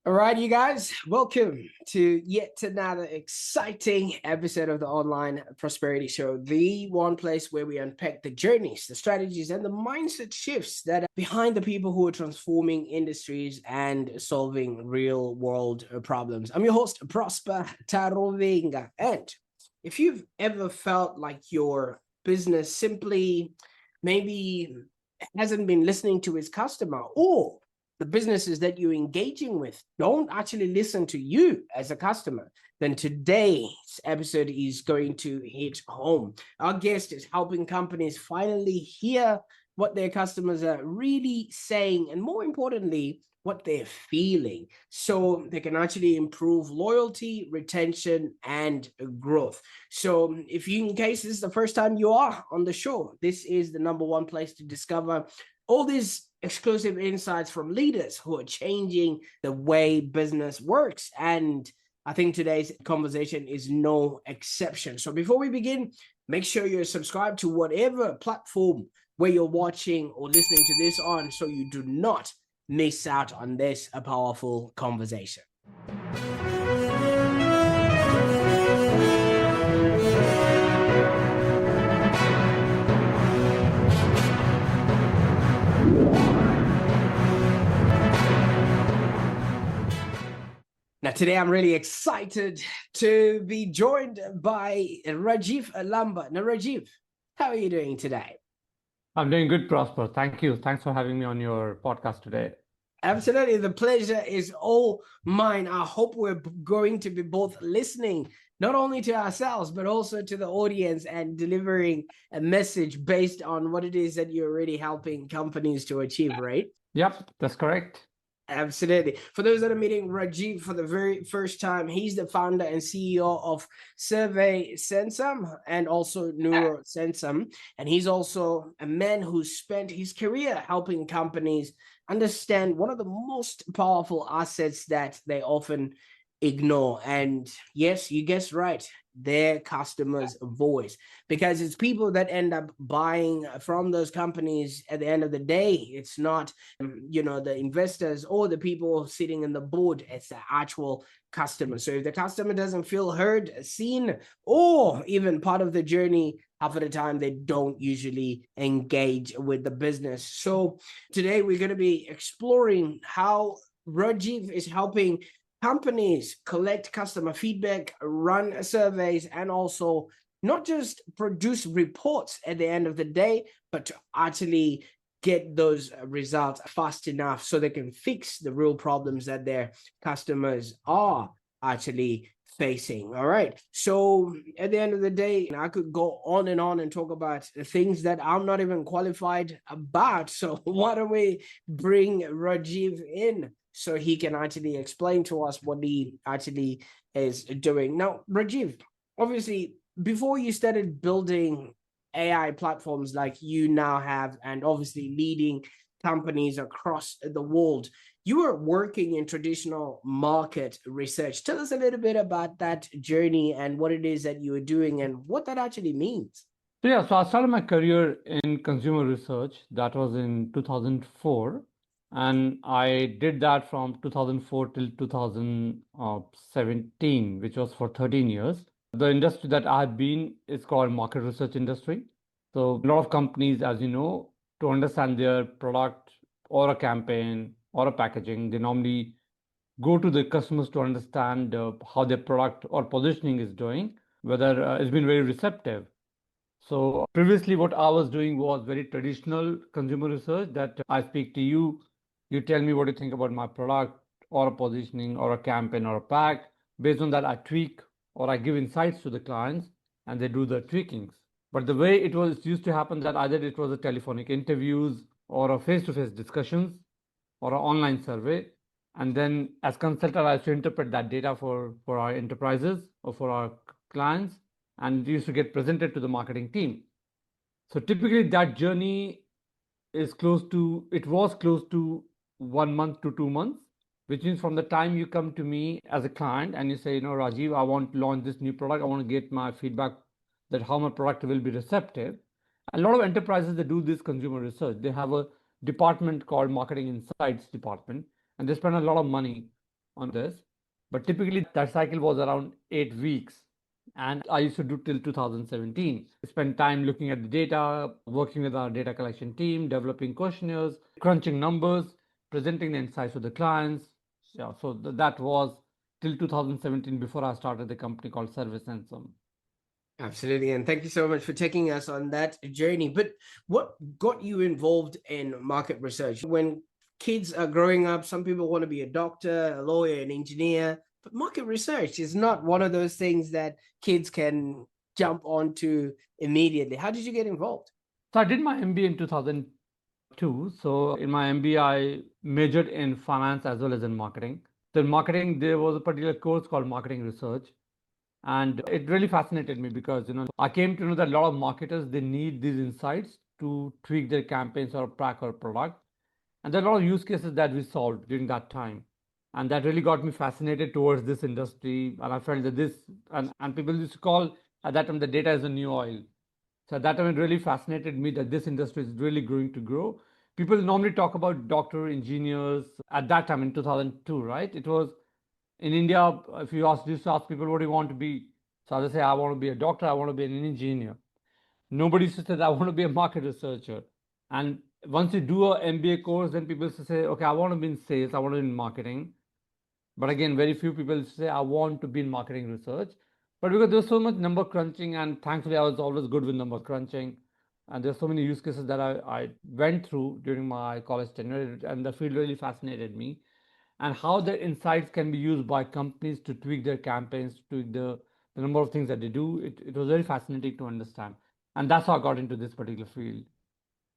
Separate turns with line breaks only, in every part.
All right, you guys, welcome to yet another exciting episode of the Online Prosperity Show, the one place where we unpack the journeys, the strategies, and the mindset shifts that are behind the people who are transforming industries and solving real world problems. I'm your host, Prosper Taruvinga. And if you've ever felt like your business simply maybe hasn't been listening to its customer, or the businesses that you're engaging with don't actually listen to you as a customer, then today's episode is going to hit home. Our guest is helping companies finally hear what their customers are really saying, and more importantly, what they're feeling, so they can actually improve loyalty, retention, and growth. So if you, in case this is the first time you are on the show, this is the number one place to discover all these exclusive insights from leaders who are changing the way business works. And I think today's conversation is no exception. So before we begin, make sure you're subscribed to whatever platform where you're watching or listening to this on, so you do not miss out on this powerful conversation. Now, today I'm really excited to be joined by Rajiv Lamba. Now, Rajiv, how are you doing today?
I'm doing good, Prosper. Thank you. Thanks for having me on your podcast today.
Absolutely. The pleasure is all mine. I hope we're going to be both listening not only to ourselves, but also to the audience and delivering a message based on what it is that you're already helping companies to achieve, right?
Yep, that's correct.
Absolutely. For those that are meeting Rajiv for the very first time, he's the founder and CEO of SurveySensum and also NeuroSensum. And he's also a man who spent his career helping companies understand one of the most powerful assets that they often ignore. And yes, you guessed right, their customers' voice, because it's people that end up buying from those companies at the end of the day. It's not the investors or the people sitting in the board. It's the actual customer. So if the customer doesn't feel heard, seen, or even part of the journey, half of the time they don't usually engage with the business. So today we're going to be exploring how Rajiv is helping companies collect customer feedback, run surveys, and also not just produce reports at the end of the day, but to actually get those results fast enough so they can fix the real problems that their customers are actually facing. All right. So at the end of the day, I could go on and talk about things that I'm not even qualified about. So why don't we bring Rajiv in so he can actually explain to us what he actually is doing. Now, Rajiv, obviously, before you started building AI platforms like you now have, and obviously leading companies across the world, you were working in traditional market research. Tell us a little bit about that journey and what it is that you were doing and what that actually means.
So I started my career in consumer research. That was in 2004. And I did that from 2004 till 2017, which was for 13 years. The industry that I've been is called market research industry. So a lot of companies, as you know, to understand their product or a campaign or a packaging, they normally go to the customers to understand how their product or positioning is doing, whether it's been very receptive. So previously what I was doing was very traditional consumer research, that I speak to you, you tell me what you think about my product or a positioning or a campaign or a pack. Based on that, I tweak or I give insights to the clients and they do the tweakings. But the way it used to happen, that either it was a telephonic interviews or a face-to-face discussions or an online survey. And then as consultant, I used to interpret that data for our enterprises or for our clients, and it used to get presented to the marketing team. So typically that journey was close to 1 month to 2 months, which means from the time you come to me as a client and you say, Rajiv, I want to launch this new product, I want to get my feedback that how my product will be receptive. A lot of enterprises, they do this consumer research. They have a department called Marketing Insights Department, and they spend a lot of money on this. But typically that cycle was around 8 weeks. And I used to do till 2017. Spend time looking at the data, working with our data collection team, developing questionnaires, crunching numbers, presenting the insights to the clients. Yeah, so that was till 2017 before I started the company called SurveySensum.
Absolutely. And thank you so much for taking us on that journey. But what got you involved in market research? When kids are growing up, some people want to be a doctor, a lawyer, an engineer, but market research is not one of those things that kids can jump onto immediately. How did you get involved?
So I did my MBA in 2002. So in my MBA, I majored in finance as well as in marketing. So in marketing, there was a particular course called marketing research. And it really fascinated me because, I came to know that a lot of marketers, they need these insights to tweak their campaigns or pack or product. And there are a lot of use cases that we solved during that time. And that really got me fascinated towards this industry. And I felt that and people used to call at that time the data is the new oil. So at that time, it really fascinated me that this industry is really going to grow. People normally talk about doctor, engineers. At that time in 2002, right? It was in India, if you used to ask people what do you want to be, so they say, I want to be a doctor, I want to be an engineer. Nobody used to say, I want to be a market researcher. And once you do a MBA course, then people used to say, okay, I want to be in sales, I want to be in marketing. But again, very few people say, I want to be in marketing research. But because there's so much number crunching, and thankfully, I was always good with number crunching. And there's so many use cases that I went through during my college tenure, and the field really fascinated me. And how the insights can be used by companies to tweak their campaigns, to tweak the number of things that they do. It was very fascinating to understand. And that's how I got into this particular field.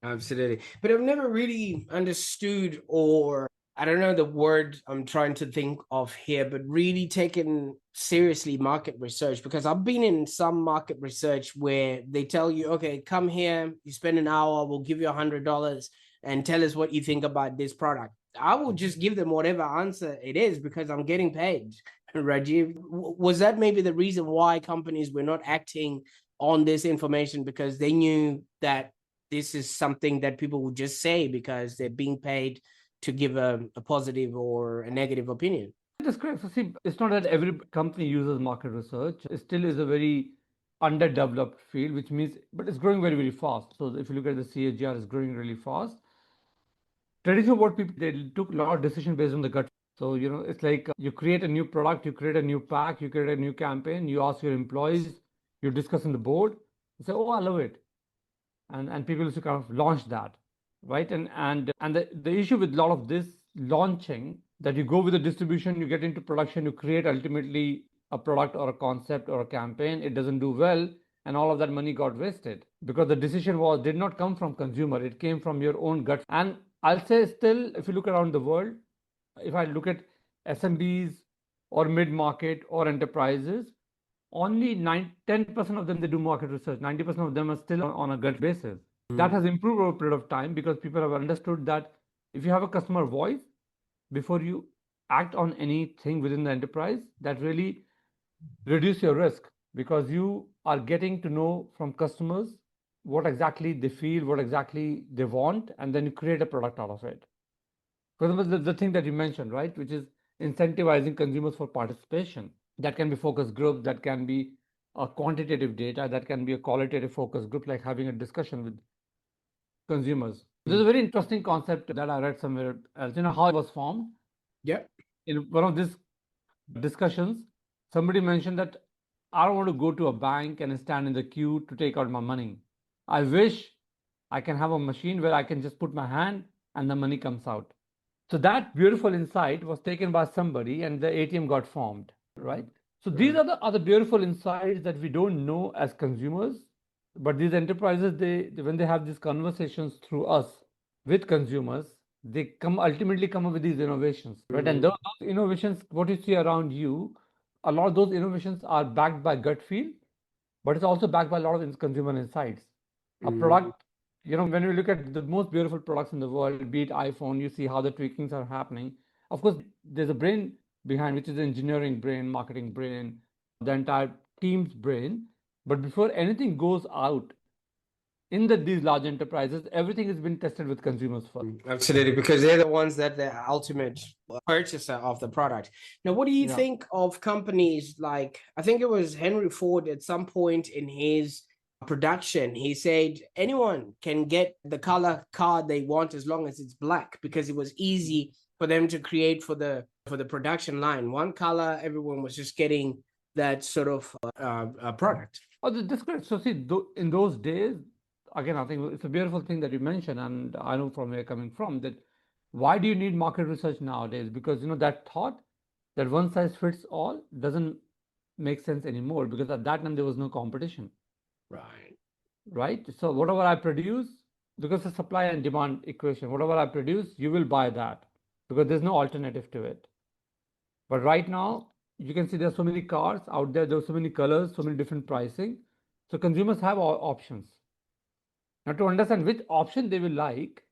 Absolutely. But I've never really understood, or I don't know the word I'm trying to think of here, but really taken seriously market research, because I've been in some market research where they tell you, okay, come here, you spend an hour, we'll give you $100 and tell us what you think about this product. I will just give them whatever answer it is because I'm getting paid. Rajiv, was that maybe the reason why companies were not acting on this information, because they knew that this is something that people would just say because they're being paid to give a positive or a negative opinion?
That's correct. So see, it's not that every company uses market research. It still is a very underdeveloped field, which means, but it's growing very, very fast. So if you look at the CAGR, it's growing really fast. Traditionally, what people, they took a lot of decision based on the gut. So, it's like you create a new product, you create a new pack, you create a new campaign, you ask your employees, you discuss in the board, you say, oh, I love it. And people used to kind of launch that, right? And the issue with a lot of this launching, that you go with the distribution, you get into production, you create ultimately a product or a concept or a campaign, it doesn't do well, and all of that money got wasted because the decision did not come from consumer, it came from your own gut. And I'll say still, if you look around the world, if I look at SMBs or mid-market or enterprises, only 10% of them they do market research. 90% of them are still on a gut basis. That has improved over a period of time because people have understood that if you have a customer voice before you act on anything within the enterprise, that really reduce your risk because you are getting to know from customers what exactly they feel, what exactly they want, and then you create a product out of it. For example, the thing that you mentioned, right, which is incentivizing consumers for participation. That can be focus groups, that can be a quantitative data, that can be a qualitative focus group, like having a discussion with consumers. There's a very interesting concept that I read somewhere else, how it was formed.
Yep.
In one of these discussions, somebody mentioned that I don't want to go to a bank and stand in the queue to take out my money. I wish I can have a machine where I can just put my hand and the money comes out. So that beautiful insight was taken by somebody and the ATM got formed, right? So these are the other beautiful insights that we don't know as consumers, but these enterprises, when they have these conversations through us with consumers, they ultimately come up with these innovations, right? And those innovations, what you see around you, a lot of those innovations are backed by gut feel, but it's also backed by a lot of consumer insights. A product, when you look at the most beautiful products in the world, be it iPhone, you see how the tweakings are happening. Of course, there's a brain behind, which is the engineering brain, marketing brain, the entire team's brain. But before anything goes out, in these large enterprises, everything has been tested with consumers first.
Absolutely, because they're the ones that the ultimate purchaser of the product. Now, what do you think of companies like, I think it was Henry Ford at some point in his production, he said anyone can get the color car they want as long as it's black, because it was easy for them to create for the production line. One color, everyone was just getting that sort of product.
Oh, that's correct. So see, in those days, again, I think it's a beautiful thing that you mentioned, and I know from where you're coming from, that why do you need market research nowadays? Because that thought that one size fits all doesn't make sense anymore, because at that time there was no competition. Right? So whatever I produce, because the supply and demand equation, whatever I produce, you will buy that, because there's no alternative to it. But right now, you can see there's so many cars out there, there's so many colors, so many different pricing. So consumers have all options. Now, to understand which option they will like,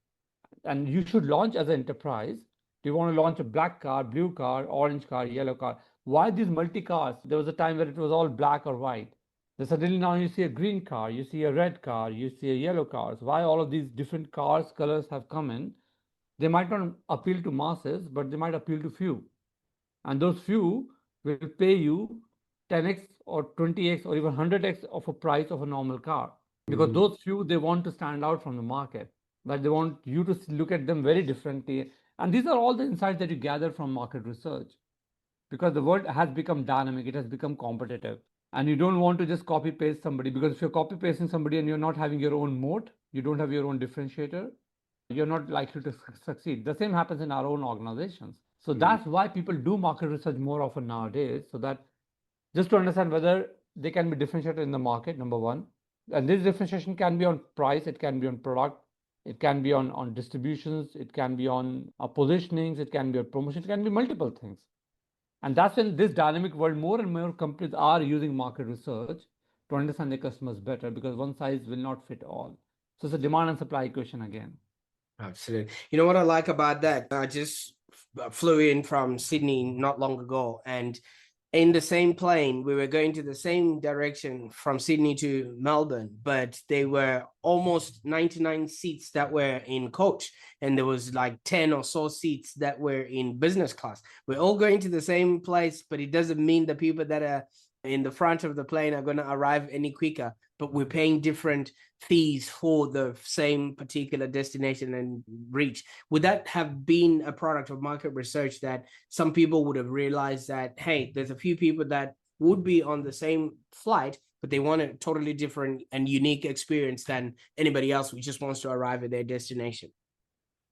and you should launch as an enterprise. Do you want to launch a black car, blue car, orange car, yellow car? Why these multi cars? There was a time where it was all black or white. Then suddenly now you see a green car, you see a red car, you see a yellow cars. Why all of these different cars, colors have come in? They might not appeal to masses, but they might appeal to few. And those few will pay you 10x or 20x or even 100x of a price of a normal car, because those few, they want to stand out from the market, but they want you to look at them very differently. And these are all the insights that you gather from market research, because the world has become dynamic, it has become competitive, and you don't want to just copy paste somebody, because if you're copy pasting somebody and you're not having your own moat, you don't have your own differentiator, you're not likely to succeed. The same happens in our own organizations. So that's why people do market research more often nowadays, so that just to understand whether they can be differentiated in the market, number one. And this differentiation can be on price, it can be on product, it can be on distributions, it can be on positionings, it can be on promotion, it can be multiple things. And that's when this dynamic world, more and more companies are using market research to understand their customers better, because one size will not fit all. So it's a demand and supply equation again.
Absolutely. You know what I like about that? I just flew in from Sydney not long ago, and in the same plane, we were going to the same direction from Sydney to Melbourne, but they were almost 99 seats that were in coach, and there was like 10 or so seats that were in business class. We're all going to the same place, but it doesn't mean the people that are in the front of the plane are going to arrive any quicker, but we're paying different fees for the same particular destination and reach. Would that have been a product of market research, that some people would have realized that, hey, there's a few people that would be on the same flight, but they want a totally different and unique experience than anybody else who just wants to arrive at their destination?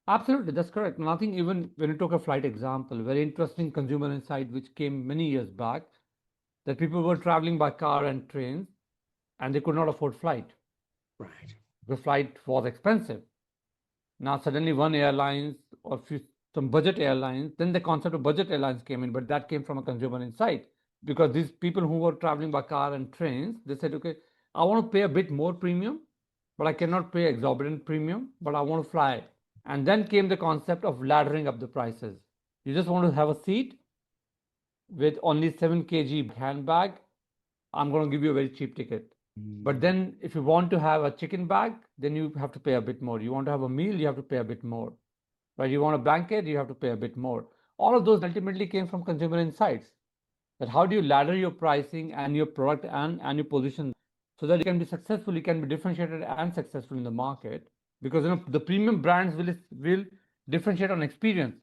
Absolutely, that's correct. And I think even when you took a flight example, very interesting consumer insight which came many years back, that people were traveling by car and trains and they could not afford flight.
Right.
The flight was expensive. Now suddenly one airlines or some budget airlines, then the concept of budget airlines came in, but that came from a consumer insight, because these people who were traveling by car and trains, they said, okay, I want to pay a bit more premium, but I cannot pay exorbitant premium, but I want to fly. And then came the concept of laddering up the prices. You just want to have a seat with only 7 kg handbag, I'm going to give you a very cheap ticket. But then if you want to have a chicken bag, then you have to pay a bit more. You want to have a meal, you have to pay a bit more. Right? You want a blanket, you have to pay a bit more. All of those ultimately came from consumer insights. That how do you ladder your pricing and your product and your position, so that you can be successful, you can be differentiated and successful in the market. Because the premium brands will differentiate on experience.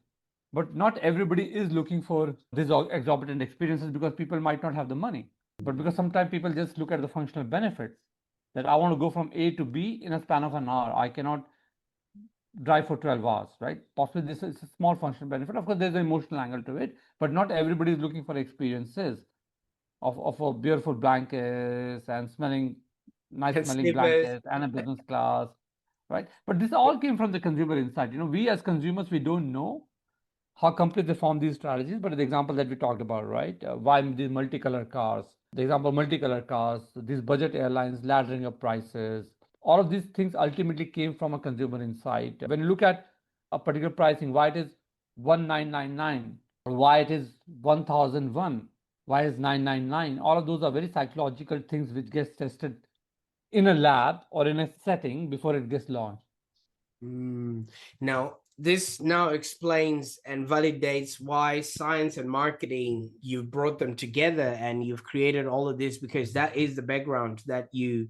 But not everybody is looking for these exorbitant experiences, because people might not have the money. But because sometimes people just look at the functional benefits, that I want to go from A to B in a span of an hour. I cannot drive for 12 hours, right? Possibly this is a small functional benefit. Of course, there's an emotional angle to it, but not everybody is looking for experiences of a beautiful blankets and nice
And
smelling
slippers.
blankets and a business class, right? But this all came from the consumer insight. We as consumers, we don't know how companies they form these strategies, but the example that we talked about, right? Why these multicolor cars, the example of multicolor cars, these budget airlines laddering up prices, all of these things ultimately came from a consumer insight. When you look at a particular pricing, why it is 1999, or why it is 1001, why is 999, all of those are very psychological things which gets tested in a lab or in a setting before it gets launched.
Now, this now explains and validates why science and marketing, you've brought them together and you've created all of this, because that is the background that you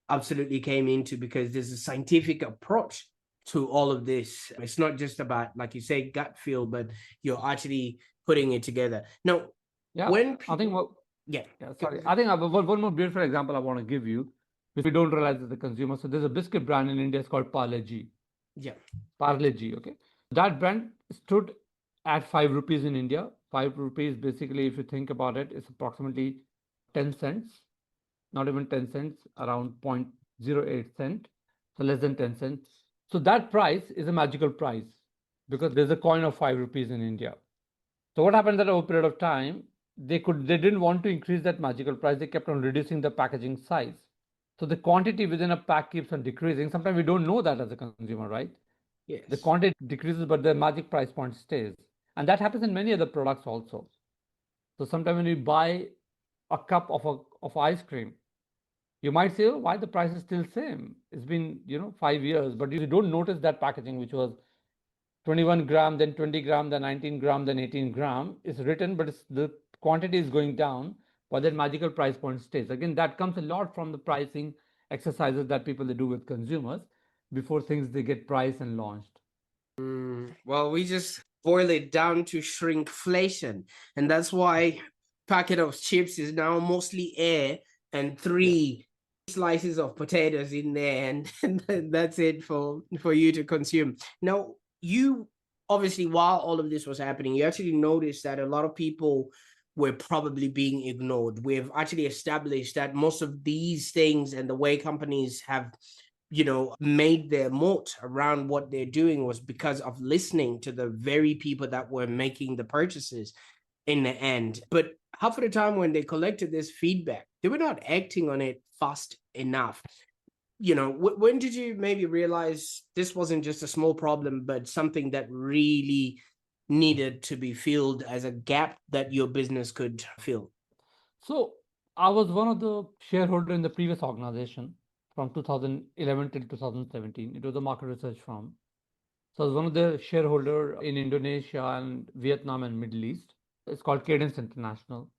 absolutely came into, because there's a scientific approach to all of this. It's not just about, like you say, gut feel, but you're actually putting it together. Now,
Yeah,
when
I think
yeah,
sorry. I think one more beautiful example I want to give you, which we don't realize as a consumer. So there's a biscuit brand in India. It's called Parle-G.
yeah,
Parle-G. Okay, that brand stood at 5 rupees in India. 5 rupees, basically, if you think about it, is approximately 10 cents. Not even 10 cents, around 0.08 cent. So less than 10 cents. So that price is a magical price because there's a coin of 5 rupees in India. So what happened that over a period of time, they didn't want to increase that magical price. They kept on reducing the packaging size. So the quantity within a pack keeps on decreasing. Sometimes we don't know that as a consumer, right? The
yes.
quantity decreases, but the magic price point stays. And that happens in many other products also. So sometimes when you buy a cup of ice cream, you might say, oh, why the price is still same? It's been, 5 years, but you don't notice that packaging, which was 21 gram, then 20 gram, then 19 gram, then 18 gram is written, but the quantity is going down, but that magical price point stays. Again, that comes a lot from the pricing exercises that people they do with consumers before things they get priced and launched.
Well, we just boil it down to shrinkflation, and that's why packet of chips is now mostly air and
Yeah.
three slices of potatoes in there, and that's it for you to consume. Now, you obviously, while all of this was happening, you actually noticed that a lot of people were probably being ignored. We've actually established that most of these things and the way companies have made their moat around what they're doing was because of listening to the very people that were making the purchases in the end. But half of the time when they collected this feedback, they were not acting on it fast enough. When did you maybe realize this wasn't just a small problem, but something that really needed to be filled as a gap that your business could fill?
So I was one of the shareholder in the previous organization from 2011 till 2017. It was a market research firm. So I was one of the shareholder in Indonesia and Vietnam and Middle East. It's called Cadence International.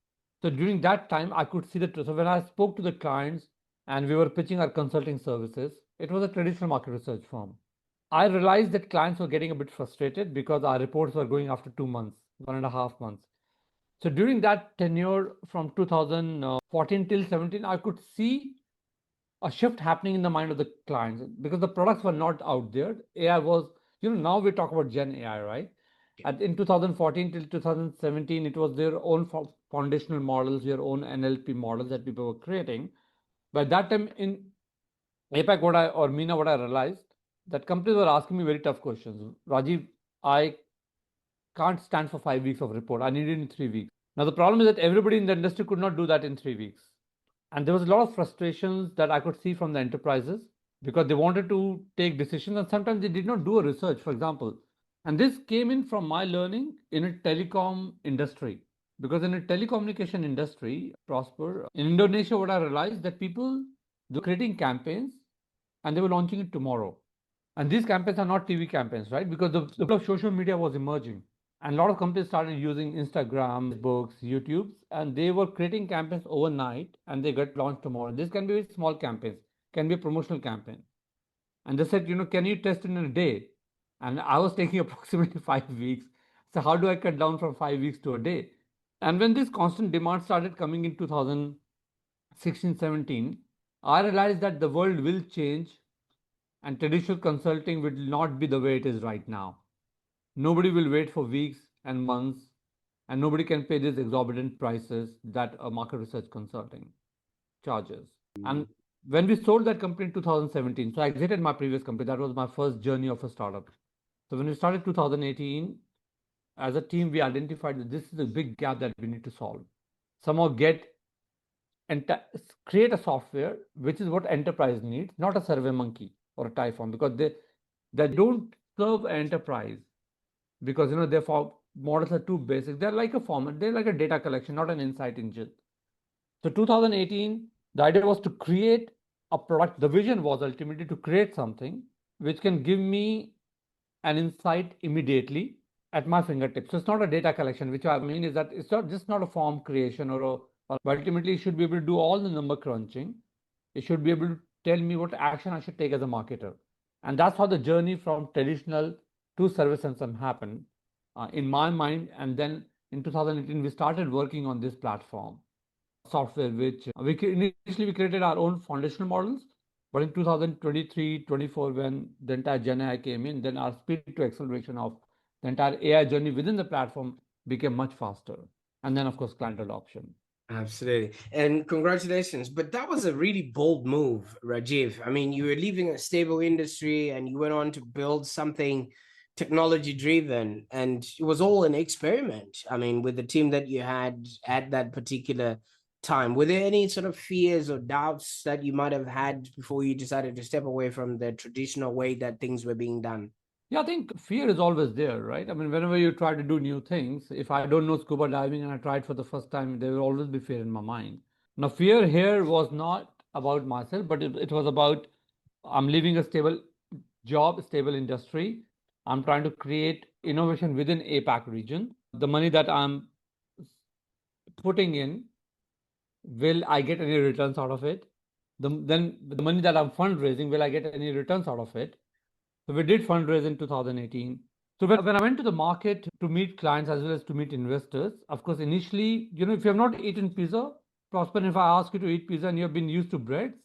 So during that time, I could see so when I spoke to the clients and we were pitching our consulting services, it was a traditional market research firm. I realized that clients were getting a bit frustrated because our reports were going after 2 months, 1.5 months. So during that tenure from 2014 till 17, I could see a shift happening in the mind of the clients because the products were not out there. AI was, now we talk about Gen AI, right? In 2014 till 2017, it was their own foundational models, their own NLP models that people were creating. By that time in APAC, or MENA, what I realized that companies were asking me very tough questions. Rajiv, I can't stand for 5 weeks of report. I need it in 3 weeks. Now the problem is that everybody in the industry could not do that in 3 weeks. And there was a lot of frustrations that I could see from the enterprises because they wanted to take decisions and sometimes they did not do a research, for example. And this came in from my learning in a telecom industry. Because in a telecommunication industry, Prosper, in Indonesia, what I realized that people, they were creating campaigns and they were launching it tomorrow. And these campaigns are not TV campaigns, right? Because the of social media was emerging. And a lot of companies started using Instagram, Facebooks, YouTubes, and they were creating campaigns overnight and they got launched tomorrow. This can be very small campaigns, can be a promotional campaign. And they said, can you test it in a day? And I was taking approximately 5 weeks. So how do I cut down from 5 weeks to a day? And when this constant demand started coming in 2016, 17, I realized that the world will change and traditional consulting will not be the way it is right now. Nobody will wait for weeks and months, and nobody can pay these exorbitant prices that a market research consulting charges. And when we sold that company in 2017, so I exited my previous company. That was my first journey of a startup. So when we started 2018, as a team, we identified that this is a big gap that we need to solve. Somehow and create a software which is what enterprise needs, not a survey monkey or a typhoon, because they don't serve enterprise because their models are too basic. They're like a format, they're like a data collection, not an insight engine. So 2018, the idea was to create a product. The vision was ultimately to create something which can give me an insight immediately at my fingertips. So it's not a data collection, which I mean is that it's not just not a form creation or ultimately it should be able to do all the number crunching. It should be able to tell me what action I should take as a marketer. And that's how the journey from traditional to SurveySensum happened in my mind. And then in 2018, we started working on this platform software, which initially we created our own foundational models. But in 2023-24, when the entire Gen AI came in, then our speed to acceleration of the entire AI journey within the platform became much faster. And then, of course, client adoption.
Absolutely. And congratulations. But that was a really bold move, Rajiv. I mean, you were leaving a stable industry and you went on to build something technology driven, and it was all an experiment. I mean, with the team that you had at that particular time, were there any sort of fears or doubts that you might have had before you decided to step away from the traditional way that things were being done?
Yeah, I think fear is always there, right? I mean, whenever you try to do new things, if I don't know scuba diving and I tried for the first time, there will always be fear in my mind. Now, fear here was not about myself, but it was about I'm leaving a stable job, stable industry. I'm trying to create innovation within APAC region. The money that I'm putting in, will I get any returns out of it? Then the money that I'm fundraising, will I get any returns out of it? So we did fundraise in 2018. So when I went to the market to meet clients as well as to meet investors, of course, initially, if you have not eaten pizza, Prosper, if I ask you to eat pizza and you have been used to breads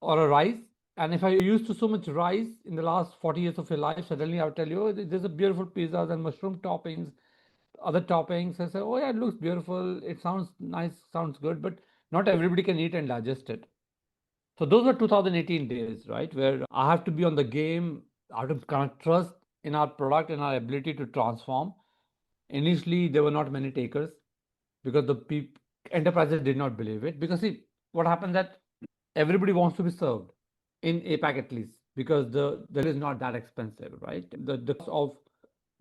or a rice, and if I used to so much rice in the last 40 years of your life, suddenly I'll tell you, oh, there's a beautiful pizzas and mushroom toppings, other toppings. I say, oh yeah, it looks beautiful. It sounds nice, sounds good, but not everybody can eat and digest it. So those were 2018 days, right? Where I have to be on the game. I have to kind of trust in our product and our ability to transform. Initially, there were not many takers because the enterprises did not believe it. Because see, what happened that everybody wants to be served in APAC at least because the is not that expensive, right? The cost of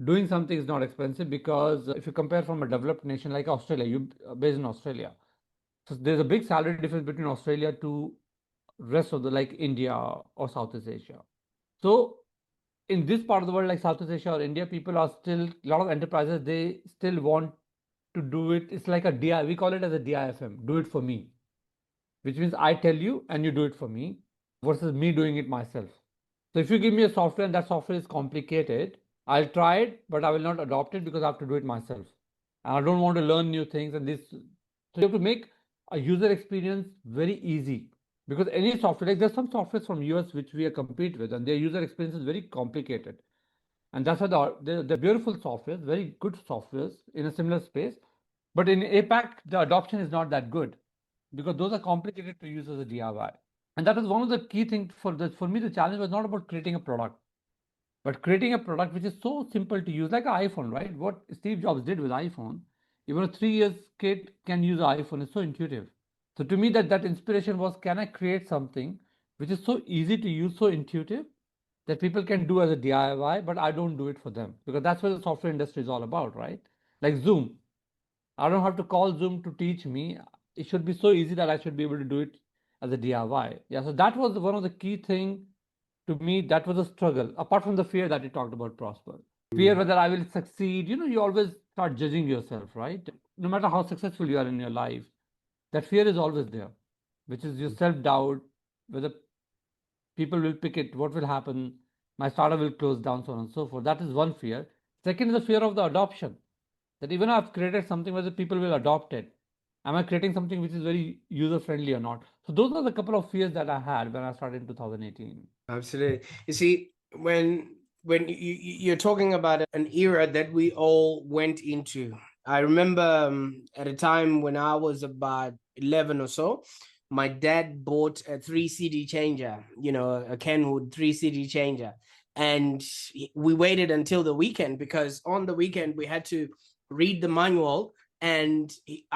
doing something is not expensive because if you compare from a developed nation like Australia, you based in Australia, so there's a big salary difference between Australia to rest of the like India or Southeast Asia. So in this part of the world, like Southeast Asia or India, people are still a lot of enterprises. They still want to do it. It's like a DI. We call it as a DIFM. Do it for me, which means I tell you and you do it for me, versus me doing it myself. So if you give me a software and that software is complicated, I'll try it, but I will not adopt it because I have to do it myself. And I don't want to learn new things. And this, so you have to make a user experience very easy. Because any software, like there's some softwares from US which we compete with, and their user experience is very complicated. And that's why they're beautiful softwares, very good softwares in a similar space. But in APAC, the adoption is not that good because those are complicated to use as a DIY. And that was one of the key things for me. The challenge was not about creating a product, but creating a product which is so simple to use, like an iPhone, right? What Steve Jobs did with iPhone, even a 3 years kid can use an iPhone. It's so intuitive. So to me, that inspiration was, can I create something which is so easy to use, so intuitive that people can do as a DIY, but I don't do it for them because that's what the software industry is all about, right? Like Zoom. I don't have to call Zoom to teach me. It should be so easy that I should be able to do it as a DIY. Yeah, so that was one of the key thing to me. That was a struggle. Apart from the fear that you talked about, Prosper. Fear whether I will succeed. You always start judging yourself, right? No matter how successful you are in your life, that fear is always there, which is your self-doubt, whether people will pick it, what will happen, my startup will close down, so on and so forth. That is one fear. Second is the fear of the adoption, that even I've created something, whether people will adopt it. Am I creating something which is very user friendly or not? So those are the couple of fears that I had when I started in 2018.
Absolutely. You see, you're talking about an era that we all went into. I remember at a time when I was about 11 or so, my dad bought a 3 CD changer, a Kenwood 3 CD changer. And we waited until the weekend because on the weekend we had to read the manual. And he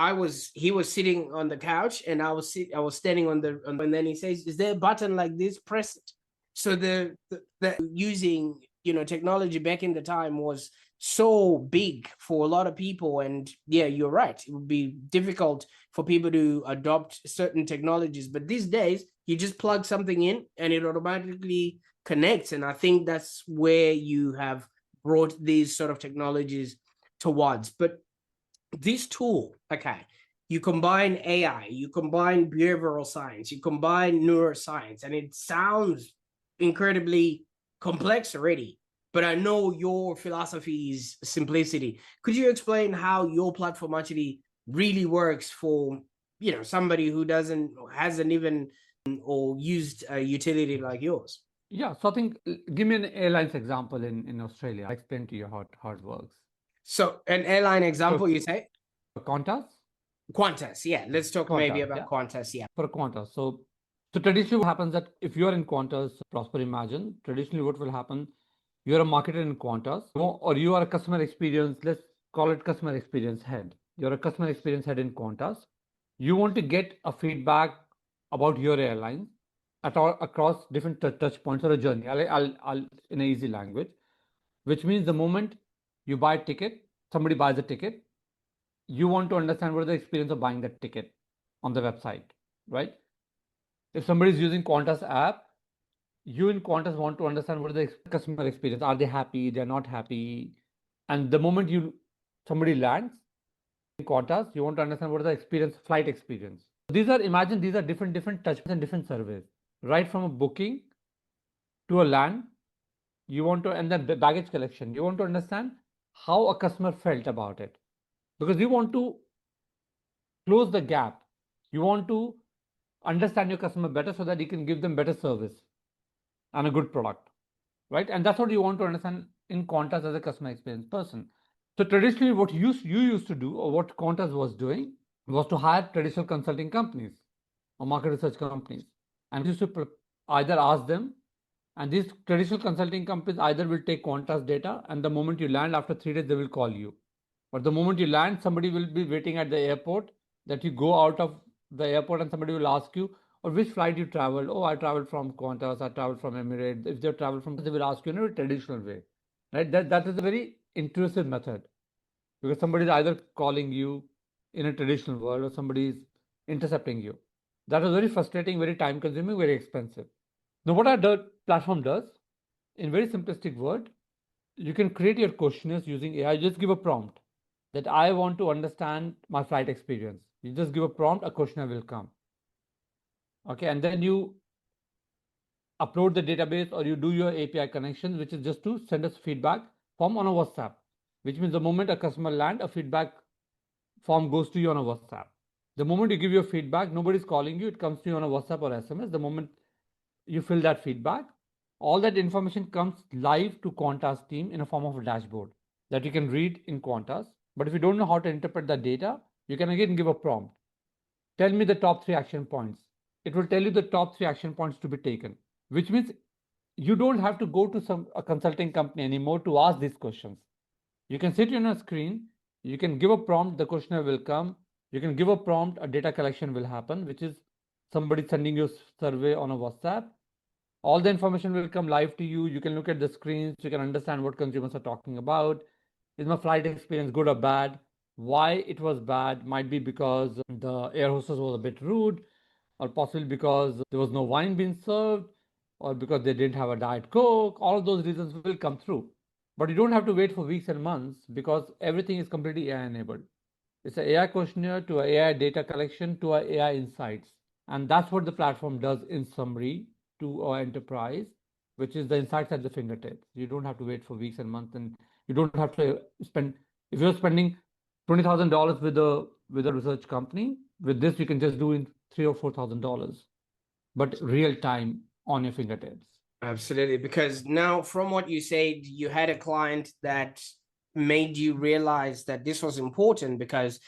was sitting on the couch and I was standing and then he says, "Is there a button like this? Press it." So the using technology back in the time was so big for a lot of people, and yeah, you're right, it would be difficult for people to adopt certain technologies. But these days You just plug something in and it automatically connects. And I think that's where you have brought these sort of technologies towards. But this tool, okay, you combine AI, you combine behavioral science, you combine neuroscience, and it sounds incredibly complex already. But I know your philosophy is simplicity. Could you explain how your platform actually really works for somebody who hasn't even or used a utility like yours?
Yeah, so I think give me an airlines example in Australia. I'll explain to you how it works.
So an airline example, you say?
Qantas?
Qantas, yeah. Let's talk maybe
Qantas,
about
yeah.
Qantas, yeah.
For Qantas. So traditionally what happens that if you are in Qantas, Prosper, imagine, traditionally what will happen, you're a marketer in Qantas, or you are a customer experience, let's call it customer experience head. You're a customer experience head in Qantas. You want to get a feedback about your airline across different touch points or a journey. I'll in an easy language, which means the moment you buy a ticket, somebody buys a ticket, you want to understand what is the experience of buying that ticket on the website, right? If somebody is using Qantas app, you in Qantas want to understand what is the customer experience. Are they happy? They're not happy. And the moment somebody lands in Qantas, you want to understand what is the experience, flight experience. Imagine these are different touch points and different surveys, right from a booking to a land. And then the baggage collection. You want to understand how a customer felt about it, because you want to close the gap. You want to understand your customer better so that you can give them better service and a good product, right? And that's what you want to understand in Qantas as a customer experience person. So traditionally, what you used to do, or what Qantas was doing, was to hire traditional consulting companies or market research companies, and used to either ask them, and these traditional consulting companies either will take Qantas data, and the moment you land, after 3 days, they will call you. But the moment you land, somebody will be waiting at the airport, that you go out of the airport and somebody will ask you, or which flight you traveled. Oh, I traveled from Qantas, I traveled from Emirates. If they travel from, they will ask you in a traditional way, right? That is a very intrusive method, because somebody is either calling you in a traditional world or somebody is intercepting you. That is very frustrating, very time consuming, very expensive. Now, what our platform does, in very simplistic word, you can create your questionnaires using AI. Just give a prompt that I want to understand my flight experience. You just give a prompt, a questionnaire will come. Okay, and then you upload the database or you do your API connection, which is just to send us feedback form on a WhatsApp, which means the moment a customer lands, a feedback form goes to you on a WhatsApp. The moment you give your feedback, nobody's calling you, it comes to you on a WhatsApp or SMS. The moment you fill that feedback, all that information comes live to Qantas team in a form of a dashboard that you can read in Qantas. But if you don't know how to interpret the data, you can again give a prompt. Tell me the top 3 action points. It will tell you the top 3 action points to be taken, which means you don't have to go to a consulting company anymore to ask these questions. You can sit on a screen, you can give a prompt, the questionnaire will come. You can give a prompt, a data collection will happen, which is somebody sending you a survey on a WhatsApp. All the information will come live to you. You can look at the screens. You can understand what consumers are talking about. Is my flight experience good or bad? Why it was bad might be because the air hostess was a bit rude, or possibly because there was no wine being served, or because they didn't have a Diet Coke. All of those reasons will come through. But you don't have to wait for weeks and months, because everything is completely AI enabled. It's an AI questionnaire to an AI data collection to an AI insights. And that's what the platform does in summary to our enterprise, which is the insights at the fingertips. You don't have to wait for weeks and months, and you don't have to spend, if you're spending $20,000 with a research company, with this you can just do in $3,000 or $4,000, but real time on your fingertips.
Absolutely. Because now, from what you said, you had a client that made you realize that this was important because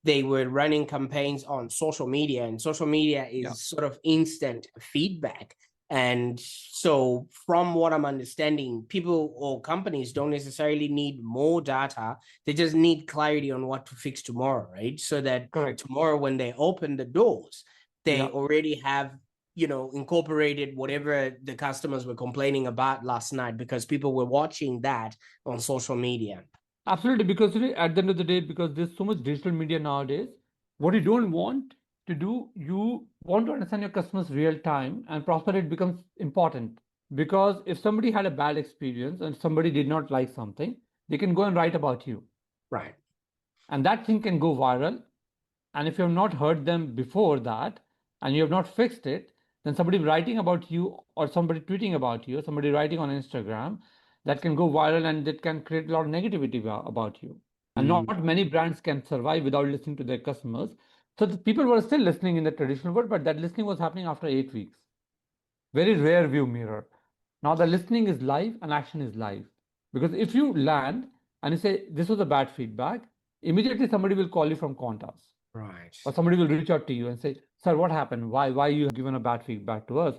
they were running campaigns on social media, and social media is sort of instant feedback. And so, from what I'm understanding, people or companies don't necessarily need more data. They just need clarity on what to fix tomorrow, right? So that tomorrow, when they open the doors, they already have incorporated whatever the customers were complaining about last night, because people were watching that on social media.
Absolutely, because at the end of the day, because there's so much digital media nowadays, what you don't want to do, you want to understand your customers real time, and Prosper, it becomes important because if somebody had a bad experience and somebody did not like something, they can go and write about you.
Right.
And that thing can go viral. And if you have not heard them before that and you have not fixed it, then somebody writing about you or somebody tweeting about you, or somebody writing on Instagram, that can go viral and it can create a lot of negativity about you. And not many brands can survive without listening to their customers. So the people were still listening in the traditional world, but that listening was happening after 8 weeks. Very rare view mirror. Now the listening is live and action is live. Because if you land and you say, this was a bad feedback, immediately somebody will call you from Qantas.
Right.
Or somebody will reach out to you and say, sir, what happened? Why you have given a bad feedback to us?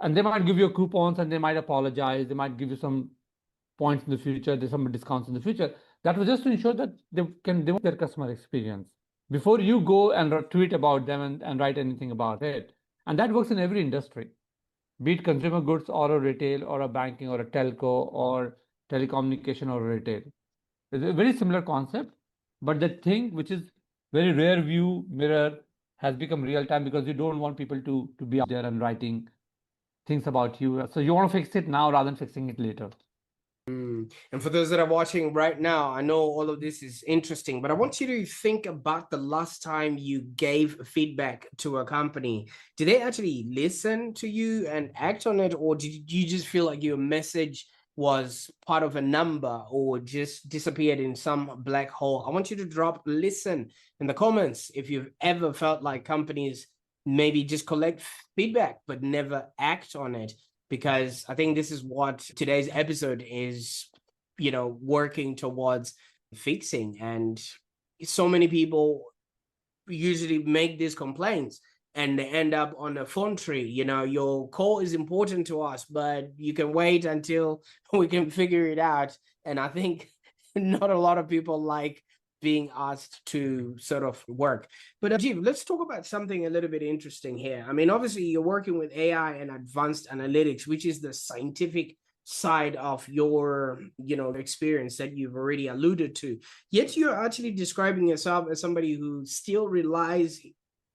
And they might give you coupons and they might apologize. They might give you some points in the future, there's some discounts in the future. That was just to ensure that they can develop their customer experience before you go and tweet about them and write anything about it. And that works in every industry, be it consumer goods or a retail or a banking or a telco or telecommunication or retail. It's a very similar concept, but the thing which is very rare view mirror has become real time because you don't want people to be out there and writing things about you. So you want to fix it now rather than fixing it later.
And for those that are watching right now, I know all of this is interesting, but I want you to think about the last time you gave feedback to a company. Did they actually listen to you and act on it, or did you just feel like your message was part of a number or just disappeared in some black hole? I want you to drop listen in the comments if you've ever felt like companies maybe just collect feedback but never act on it, because I think this is what today's episode is, working towards fixing. And so many people usually make these complaints and they end up on a phone tree. Your call is important to us, but you can wait until we can figure it out. And I think not a lot of people like being asked to sort of work. But Rajiv, let's talk about something a little bit interesting here. I mean, obviously you're working with AI and advanced analytics, which is the scientific side of your experience that you've already alluded to, yet you're actually describing yourself as somebody who still relies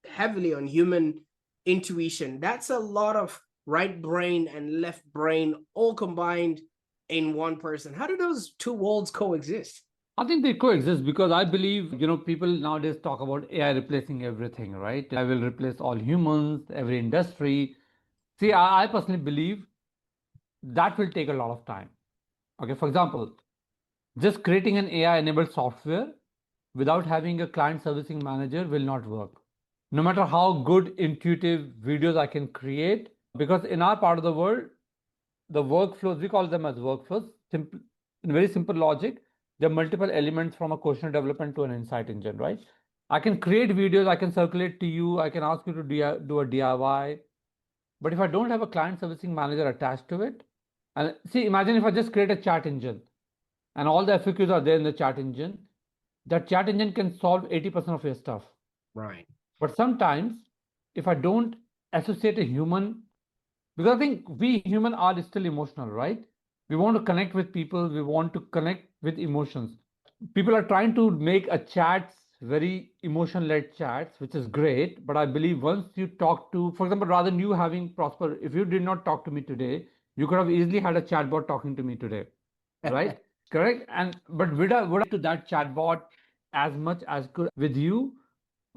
heavily on human intuition. That's a lot of right brain and left brain all combined in one person. How do those two worlds coexist?
I think they coexist because I believe, people nowadays talk about AI replacing everything, right? I will replace all humans, every industry. See, I personally believe that will take a lot of time. Okay, for example, just creating an AI-enabled software without having a client servicing manager will not work. No matter how good intuitive videos I can create, because in our part of the world, the workflows, we call them as workflows, simple, in very simple logic, there are multiple elements from a question development to an insight engine, right? I can create videos, I can circulate to you, I can ask you to do a DIY. But if I don't have a client servicing manager attached to it, and see, imagine if I just create a chat engine and all the FAQs are there in the chat engine, that chat engine can solve 80% of your stuff.
Right.
But sometimes if I don't associate a human, because I think we human are still emotional, right? We want to connect with people, we want to connect with emotions. People are trying to make a chats very emotion-led chats, which is great. But I believe once you talk to, for example, rather than you having Prosper, if you did not talk to me today, you could have easily had a chatbot talking to me today, right? Correct. And but would I to that chatbot as much as could with you?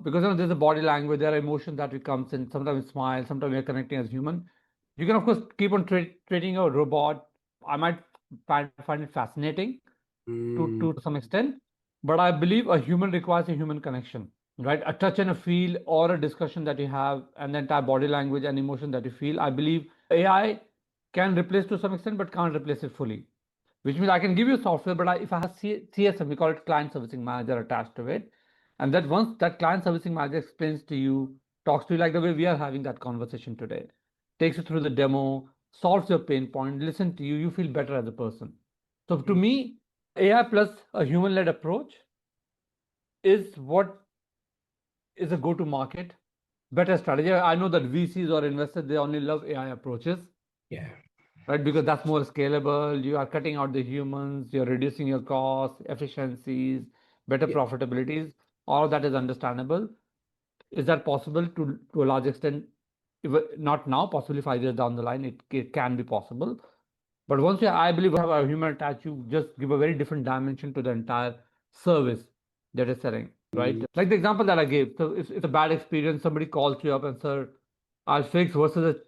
Because there's a body language, there are emotions that we comes in. Sometimes we smile, sometimes we are connecting as human. You can of course keep on treating a robot. I might find it fascinating to some extent, but I believe a human requires a human connection, right? A touch and a feel or a discussion that you have and the entire body language and emotion that you feel. I believe AI can replace to some extent but can't replace it fully, which means I can give you software, but if I have CSM, we call it client servicing manager attached to it, and that once that client servicing manager explains to you, talks to you like the way we are having that conversation today, takes you through the demo, solves your pain point, listen to you, you feel better as a person. So to me, AI plus a human-led approach is what is a go-to market, better strategy. I know that VCs or investors, they only love AI approaches.
Yeah.
Right, because that's more scalable. You are cutting out the humans, you're reducing your costs, efficiencies, better profitabilities. All of that is understandable. Is that possible to a large extent? Not now, possibly 5 years down the line, it can be possible. But once you, I believe, have a human touch, you just give a very different dimension to the entire service that is selling, right? Like the example that I gave. So if it's a bad experience, somebody calls you up and, sir, I'll fix, versus a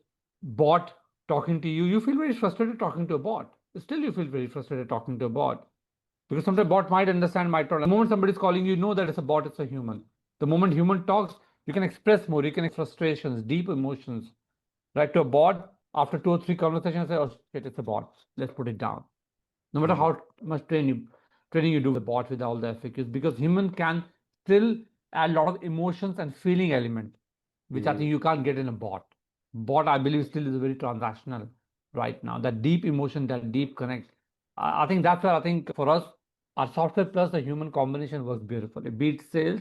bot talking to you, you feel very frustrated talking to a bot. Still, you feel very frustrated talking to a bot. Because sometimes bot might understand, might not. The moment somebody is calling you, know that it's a bot, it's a human. The moment human talks, you can express more, you can express frustrations, deep emotions, right? To a bot, after 2 or 3 conversations, say, oh shit, it's a bot. Let's put it down. No matter how much training you do with the bot, with all the FAQs, because human can still add a lot of emotions and feeling element, which I think you can't get in a bot. Bot, I believe, still is very transactional right now. That deep emotion, that deep connect. I think that's where I think for us, our software plus the human combination works beautifully. Be it sales,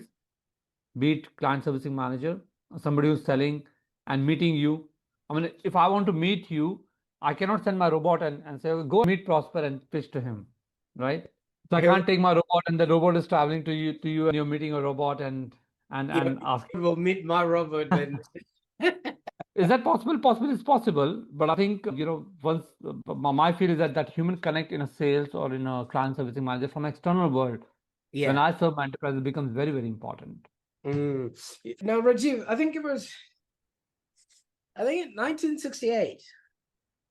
be it client servicing manager, somebody who's selling and meeting you. I mean, if I want to meet you, I cannot send my robot and say, go meet Prosper and pitch to him, right? So I can't take my robot and the robot is traveling to you and you're meeting a robot and asking.
Will meet my robot then.
Is that possible? Possible is possible, but I think once my feel is that human connect in a sales or in a client servicing manager from external world, when I serve my enterprise, it becomes very, very important.
Now, Rajiv, I think in 1968,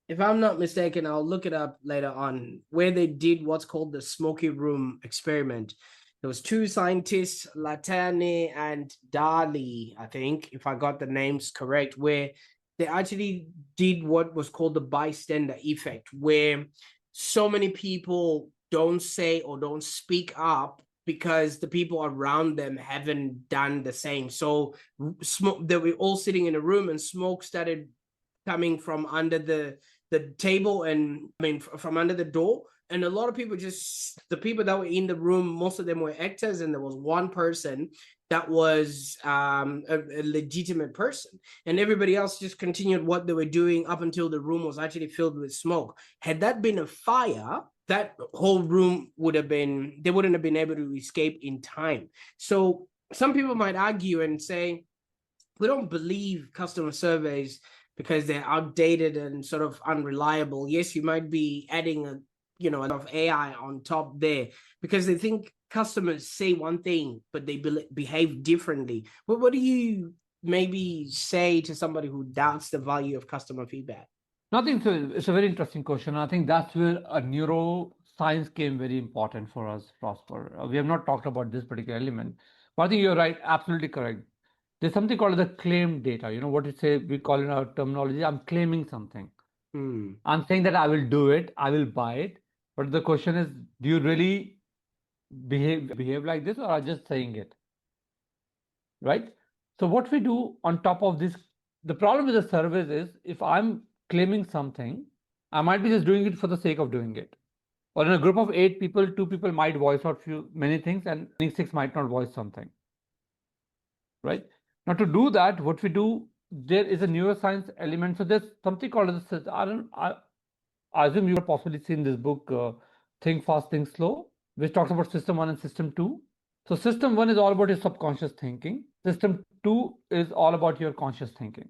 if I'm not mistaken, I'll look it up later on, where they did what's called the smoky room experiment. There was 2 scientists, Latani and Dali, I think, if I got the names correct, where they actually did what was called the bystander effect, where so many people don't say or don't speak up because the people around them haven't done the same. So smoke, they were all sitting in a room and smoke started coming from under the table, and I mean from under the door, and a lot of people, just the people that were in the room, most of them were actors, and there was one person that was a legitimate person, and everybody else just continued what they were doing up until the room was actually filled with smoke. Had that been a fire, that whole room would have been, they wouldn't have been able to escape in time. So some people might argue and say, we don't believe customer surveys because they're outdated and sort of unreliable. Yes, you might be adding a lot of AI on top there because they think customers say one thing, but they behave differently. But what do you maybe say to somebody who doubts the value of customer feedback?
Nothing. So it's a very interesting question. I think that's where a neuroscience came very important for us, Prosper. We have not talked about this particular element, but I think you're right, absolutely correct. There's something called the claim data. You know what you say, we call in our terminology, I'm claiming something. I'm saying that I will do it, I will buy it. But the question is, do you really behave like this, or are just saying it? Right? So what we do on top of this, the problem with the surveys is, if I'm claiming something, I might be just doing it for the sake of doing it. Or in a group of 8 people, 2 people might voice out many things, and 6 might not voice something. Right? Now, to do that, what we do, there is a neuroscience element. So there's something called I assume you have possibly seen this book, Think Fast, Think Slow, which talks about system 1 and system 2. So system 1 is all about your subconscious thinking. System 2 is all about your conscious thinking.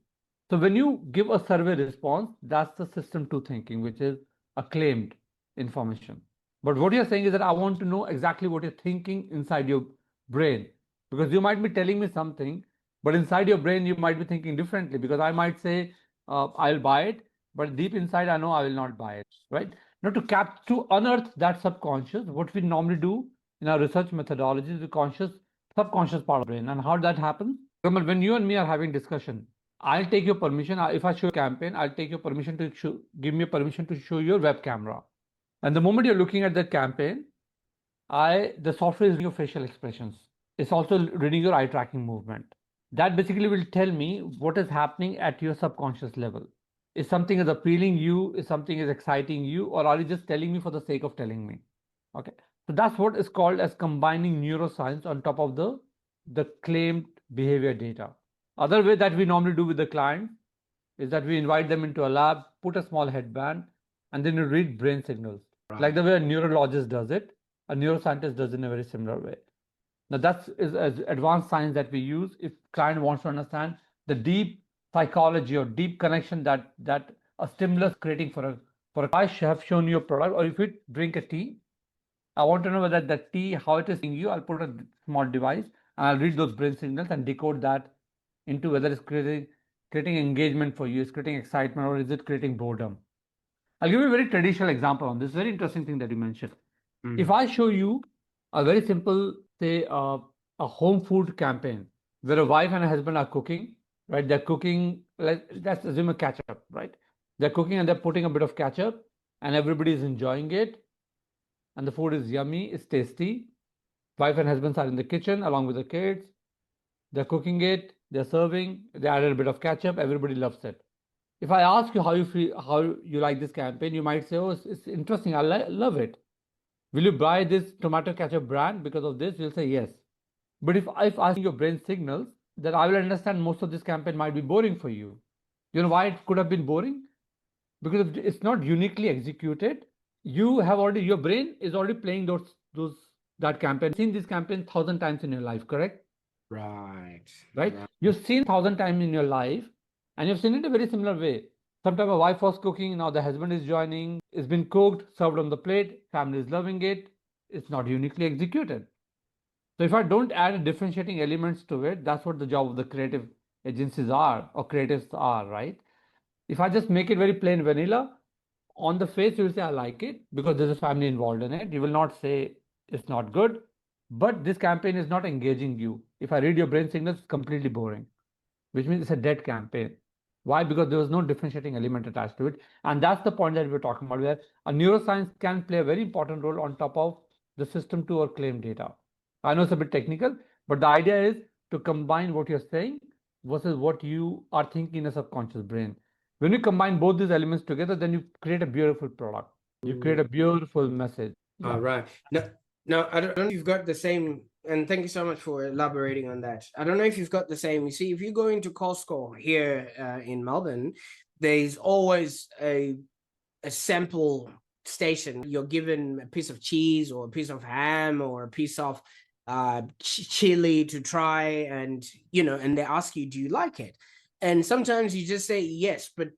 So when you give a survey response, that's the system 2 thinking, which is acclaimed information. But what you're saying is that I want to know exactly what you're thinking inside your brain, because you might be telling me something, but inside your brain you might be thinking differently, because I might say I'll buy it, but deep inside I know I will not buy it, right? Now, to unearth that subconscious, what we normally do in our research methodologies, the subconscious part of the brain. And how that happens? When you and me are having discussion, I'll take your permission. If I show a campaign, I'll take your permission to give me permission to show your web camera. And the moment you're looking at that campaign, the software is reading your facial expressions. It's also reading your eye tracking movement. That basically will tell me what is happening at your subconscious level. If something is appealing you, if something is exciting you, or are you just telling me for the sake of telling me? Okay. So that's what is called as combining neuroscience on top of the claimed behavior data. Other way that we normally do with the client is that we invite them into a lab, put a small headband, and then you read brain signals. Like the way a neurologist does it, a neuroscientist does it in a very similar way. Now that's is as advanced science that we use if client wants to understand the deep psychology or deep connection that a stimulus creating for a I have shown you a product, or if you drink a tea, I want to know whether that tea, how it is seeing you. I'll put a small device and I'll read those brain signals and decode that into whether it's creating engagement for you, it's creating excitement, or is it creating boredom. I'll give you a very traditional example on this very interesting thing that you mentioned. If I show you a very simple, say, a home food campaign where a wife and a husband are cooking, right? They're cooking, let's assume a ketchup, right? They're cooking and they're putting a bit of ketchup and everybody is enjoying it. And the food is yummy, it's tasty. Wife and husband are in the kitchen along with the kids. They're cooking it, they're serving, they added a bit of ketchup, everybody loves it. If I ask you how you feel, how you like this campaign, you might say, oh, it's interesting, I love it. Will you buy this tomato ketchup brand because of this? You'll say yes. But if I see your brain signals, then I will understand most of this campaign might be boring for you. You know why it could have been boring? Because it's not uniquely executed. You have already, your brain is already playing that campaign. You've seen this campaign 1,000 times in your life, correct?
Right.
You've seen 1,000 times in your life, and you've seen it a very similar way. Sometimes a wife was cooking, now the husband is joining, it's been cooked, served on the plate, family is loving it, it's not uniquely executed. So if I don't add differentiating elements to it, that's what the job of the creative agencies are, or creatives are, right? If I just make it very plain vanilla, on the face you will say I like it because there's a family involved in it. You will not say it's not good, but this campaign is not engaging you. If I read your brain signals, it's completely boring, which means it's a dead campaign. Why? Because there was no differentiating element attached to it. And that's the point that we're talking about, where a neuroscience can play a very important role on top of the system to or claim data. I know it's a bit technical, but the idea is to combine what you're saying versus what you are thinking in a subconscious brain. When you combine both these elements together, then you create a beautiful product. You create a beautiful message.
Yeah. All right. Now, I don't know if you've got the same, and thank you so much for elaborating on that. I don't know if you've got the same. You see, if you go into Costco here in Melbourne, there's always a sample station. You're given a piece of cheese or a piece of ham or a piece of chili to try, and and they ask you, do you like it? And sometimes you just say yes, but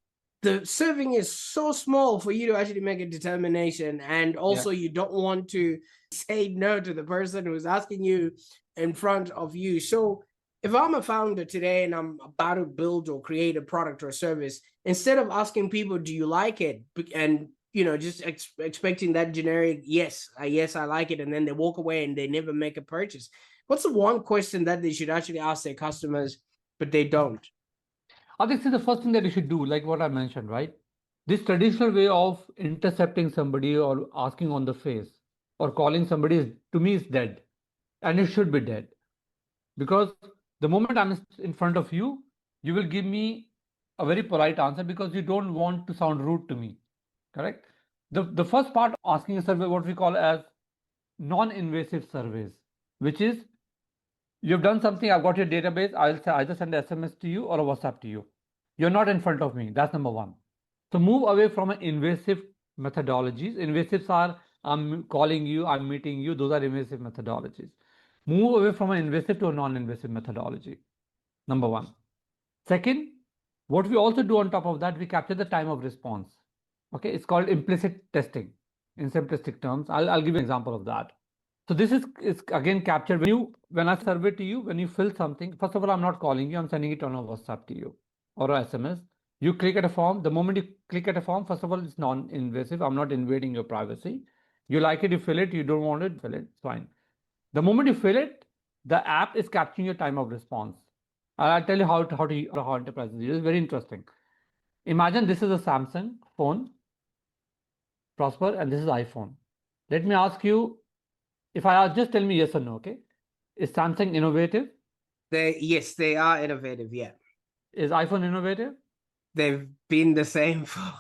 the serving is so small for you to actually make a determination, and also you don't want to say no to the person who's asking you in front of you. So if I'm a founder today and I'm about to build or create a product or service, instead of asking people, do you like it? And just expecting that generic yes, I like it, and then they walk away and they never make a purchase. What's the one question that they should actually ask their customers, but they don't?
I think this is the first thing that you should do, like what I mentioned, right? This traditional way of intercepting somebody or asking on the face or calling somebody is, to me, is dead. And it should be dead. Because the moment I'm in front of you, you will give me a very polite answer because you don't want to sound rude to me. Correct? The first part, asking a survey, what we call as non-invasive surveys, which is you've done something, I've got your database, I'll say either send an SMS to you or a WhatsApp to you. You're not in front of me. That's number one. So move away from invasive methodologies. Invasives are I'm calling you, I'm meeting you. Those are invasive methodologies. Move away from an invasive to a non-invasive methodology. Number one. Second, what we also do on top of that, we capture the time of response. Okay, it's called implicit testing in simplistic terms. I'll give you an example of that. So this is again captured when I survey to you, when you fill something. First of all, I'm not calling you, I'm sending it on a WhatsApp to you or a SMS. You click at a form. The moment you click at a form, first of all, it's non-invasive. I'm not invading your privacy. You like it, you fill it. You don't want it, fill it. It's fine. The moment you fill it, the app is capturing your time of response. I'll tell you how enterprises use it. It's very interesting. Imagine this is a Samsung phone, Prosper, and this is iPhone. Let me ask you, if I ask, just tell me yes or no, okay? Is Samsung innovative?
Yes, they are innovative, yeah.
Is iPhone innovative?
They've been the same for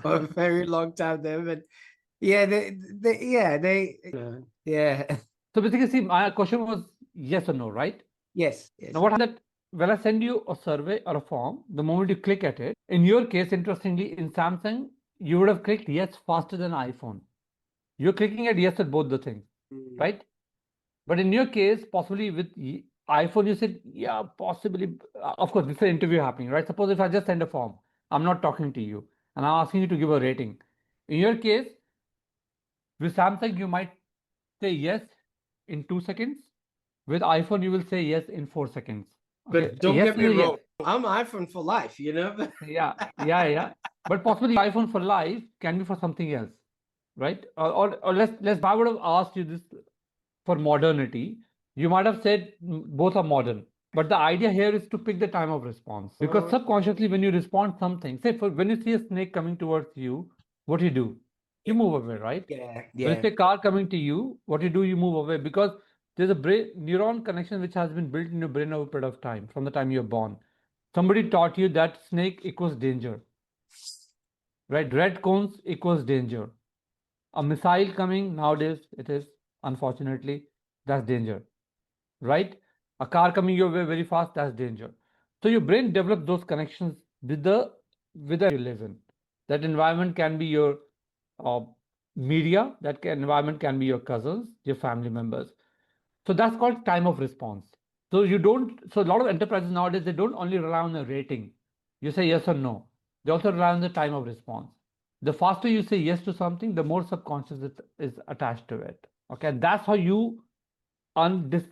a very long time there, but yeah, yeah.
So basically, see, my question was yes or no, right?
Yes.
Now what happened, when I send you a survey or a form, the moment you click at it, in your case, interestingly, in Samsung, you would have clicked yes faster than iPhone. You're clicking at yes at both the things, right? But in your case, possibly with iPhone, you said, yeah, possibly. Of course, this is an interview happening, right? Suppose if I just send a form, I'm not talking to you, and I'm asking you to give a rating. In your case, with Samsung, you might say yes in 2 seconds. With iPhone, you will say yes in 4 seconds. Okay,
But don't
yes
get
is
me
a yes.
wrong, I'm iPhone for life, you know?
Yeah, yeah. But possibly iPhone for life can be for something else, right? Or let's. I would have asked you this for modernity. You might have said both are modern. But the idea here is to pick the time of response. Because subconsciously, when you respond something, say for when you see a snake coming towards you, what do? You move away, right?
Yeah,
When
yeah.
it's a car coming to you, what do? You move away because there's a brain neuron connection which has been built in your brain over a period of time from the time you're born. Somebody taught you that snake equals danger, right? Red cones equals danger. A missile coming nowadays, it is unfortunately that's danger, right? A car coming your way very fast, that's danger. So your brain develops those connections with the you live in. That environment can be your uh, media. Environment can be your cousins, your family members. So that's called time of response. So you don't. So a lot of enterprises nowadays they don't only rely on a rating. You say yes or no. They also rely on the time of response. The faster you say yes to something, the more subconscious it is attached to it. Okay, and that's how you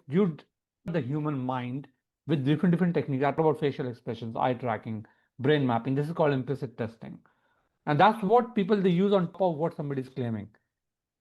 you the human mind with different techniques. I talk about facial expressions, eye tracking, brain mapping. This is called implicit testing, and that's what people they use on top of what somebody is claiming.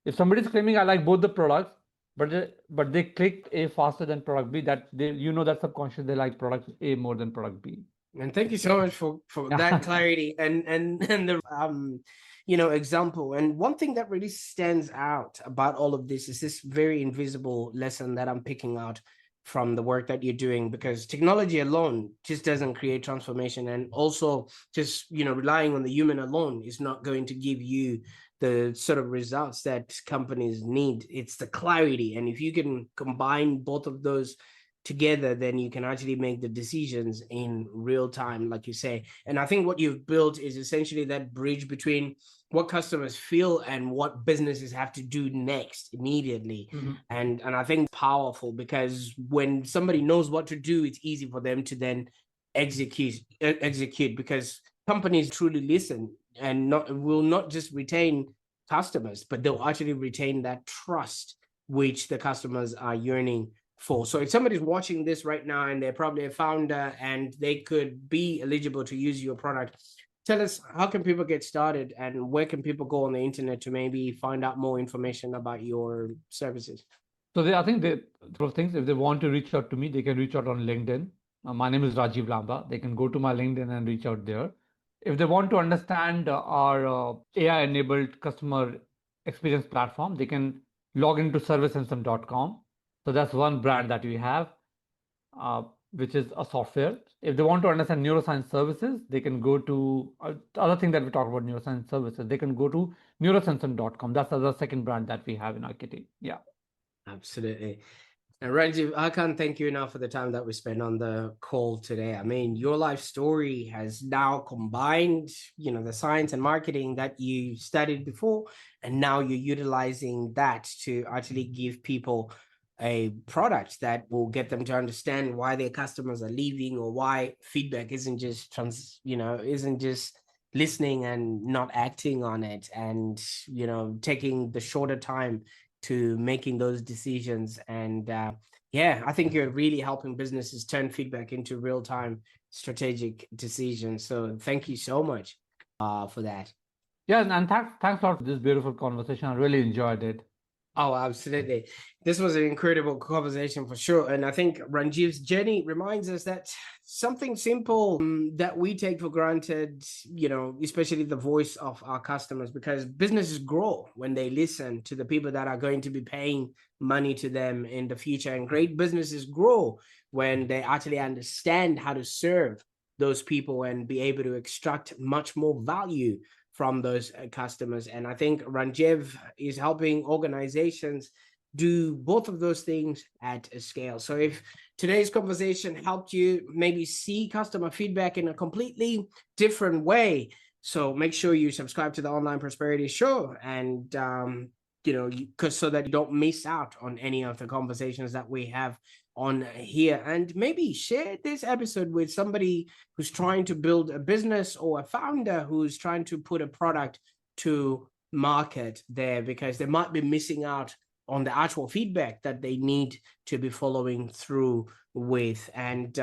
If somebody is claiming I like both the products, but they clicked A faster than product B, that they that subconscious they like product A more than product B.
And thank you so much for that clarity and the example. And one thing that really stands out about all of this is this very invisible lesson that I'm picking out from the work that you're doing, because technology alone just doesn't create transformation, and also just relying on the human alone is not going to give you the sort of results that companies need. It's the clarity, and if you can combine both of those together, then you can actually make the decisions in real time, like you say. And I think what you've built is essentially that bridge between what customers feel and what businesses have to do next immediately. And I think it's powerful, because when somebody knows what to do, it's easy for them to then execute, because companies truly listen and will not just retain customers, but they'll actually retain that trust which the customers are yearning for. So if somebody's watching this right now and they're probably a founder and they could be eligible to use your product, tell us, how can people get started, and where can people go on the internet to maybe find out more information about your services?
So I think the couple of things. If they want to reach out to me, they can reach out on LinkedIn. My name is Rajiv Lamba. They can go to my LinkedIn and reach out there. If they want to understand our AI-enabled customer experience platform, they can log into SurveySensum.com. So that's one brand that we have, uh, which is a software. If they want to understand neuroscience services, they can go to the other thing that we talk about neuroscience services. They can go to NeuroSensum.com. That's the second brand that we have in our kitty. Yeah.
Absolutely. And Rajiv, I can't thank you enough for the time that we spent on the call today. I mean, your life story has now combined, the science and marketing that you studied before, and now you're utilizing that to actually give people a product that will get them to understand why their customers are leaving, or why feedback isn't just isn't just listening and not acting on it, and taking the shorter time to making those decisions. And yeah, I think you're really helping businesses turn feedback into real-time strategic decisions. So thank you so much for that.
Yeah, and thanks a lot for this beautiful conversation. I really enjoyed it.
Oh, absolutely. This was an incredible conversation for sure. And I think Ranjiv's journey reminds us that something simple that we take for granted, especially the voice of our customers, because businesses grow when they listen to the people that are going to be paying money to them in the future. And great businesses grow when they actually understand how to serve those people and be able to extract much more value from those customers. And I think Ranjiv is helping organizations do both of those things at a scale. So if today's conversation helped you maybe see customer feedback in a completely different way, so make sure you subscribe to the Online Prosperity Show and because so that you don't miss out on any of the conversations that we have on here. And maybe share this episode with somebody who's trying to build a business, or a founder who's trying to put a product to market there, because they might be missing out on the actual feedback that they need to be following through with. And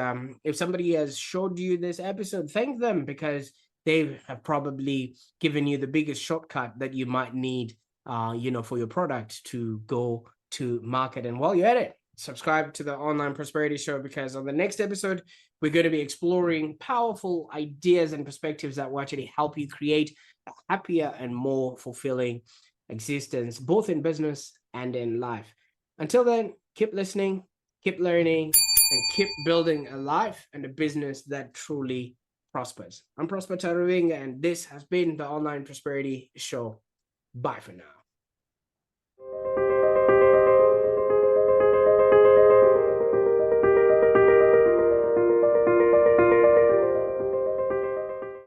if somebody has showed you this episode, thank them, because they have probably given you the biggest shortcut that you might need for your product to go to market. And while you're at it, subscribe to the Online Prosperity Show, because on the next episode, we're going to be exploring powerful ideas and perspectives that will actually help you create a happier and more fulfilling existence, both in business and in life. Until then, keep listening, keep learning, and keep building a life and a business that truly prospers. I'm Prosper Taruvinga, and this has been the Online Prosperity Show. Bye for now.